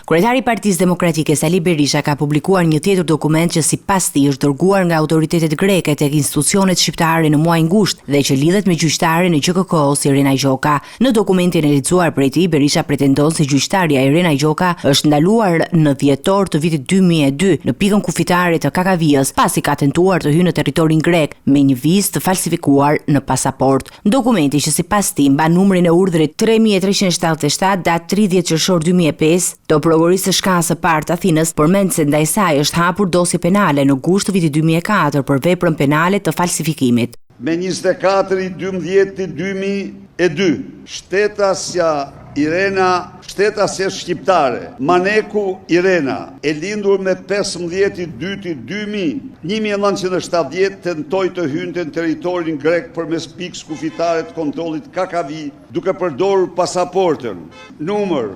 Kryetari i Partisë Demokratike Sali Berisha ka publikuar një tjetër dokument që sipas tij është dërguar nga autoritetet greke tek institucionet shqiptare në muajin gusht dhe që lidhet me gjyqtarin e QKK-s Irena Gjoka. Në dokumentin e lexuar prej tij, Berisha pretendon se gjyqtarja Irena Gjoka është ndaluar në dhjetor të vitit 2002 në pikën kufitare të Kakavijës, pasi ka tentuar të hyjë në territorin grek me një vizë të falsifikuar në pasaport. Dokumenti që sipas tij mban numrin e urdhrit 3377 datë 30 qershor 2005 të prokurorisë së shkallës së parë të Athinës përmend se ndaj saj është hapur dosje penale në gusht të vitit 2004 për veprën penale të falsifikimit. Me 24/12/2002, shtetasja Irena, shtetasja shqiptare, Maneku Irena, e lindur me 15/2/2000, 1970 tentoi të hynte në territorin grek përmes pikës kufitare të kontrollit KKV, duke përdorur pasaportën numër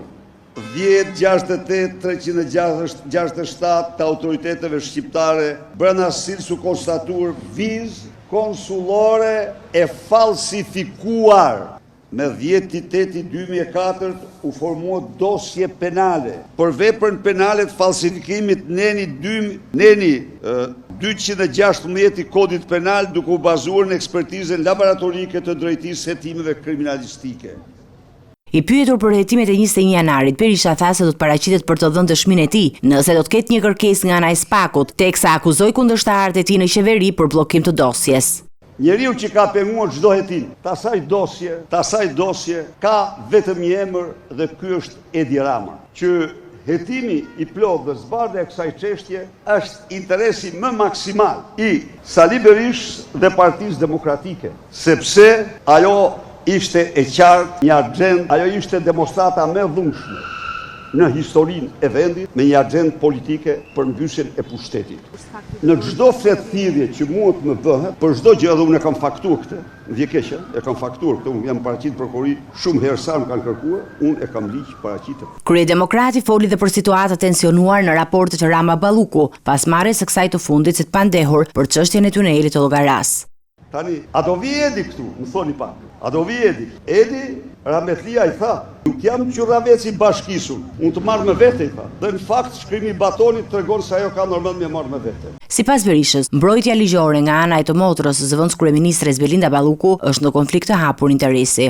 1068-367 të autoriteteve shqiptare, brenda cilës u konstatuar vizë konsullore e falsifikuar. Me 10/8/2004 u formua dosje penale për veprën penale të falsifikimit neni 216 i kodit penal, duke u bazuar në ekspertizën laboratorike të drejtisë hetimeve kriminalistike. I pyetur për hetimet e 21 janarit, Berisha tha se do të paraqitet për të dhënë dëshminë e tij, nëse do të ketë një kërkesë nga ana e SPAK-ut, teksa akuzoi kundërshtarët e tij në qeveri për bllokim të dosjes. Njeriu që ka penguar çdo hetim, tasaj dosje ka vetëm një emër dhe ky është Edi Rama, që hetimi i plot dhe zbardhja e kësaj çështje është interesi më maksimal i Sali Berishës dhe Partisë Demokratike, sepse ajo ishte e qartë një agjend, ajo ishte demonstrata më e dhunshme në historinë e vendit me një agjend politike për mbyshjen e pushtetit. Në çdo fletthirrje që mund të më bëhet, për çdo gjë, edhe unë e kam faktuar këtë, vjekeqe, e kam faktuar këtë, unë jam paraqit prokurori shumë herë sa më kanë kërkuar, unë e kam ligj paraqitur. Kryedemokrati foli dhe për situatë tensionuar në raportet të Rama Balluku, pas marrjes së kësaj të fundit se të pandehur për çështjen e tunelit të Llogaras. Tani, a do vi Edi këtu, më thoni pak. A do vi Edi? Edi Rametlia i tha, nuk jam qurravec i bashkisur, unë të marrë me vete i tha. Dhe në fakt shkrimi i batonit tregon se ajo ka normal me marrë me vete. Sipas Berishës, mbrojtja ligjore nga ana e të motrës së zëvendës kryeministres Belinda Balluku është në konflikt të hapur interesi.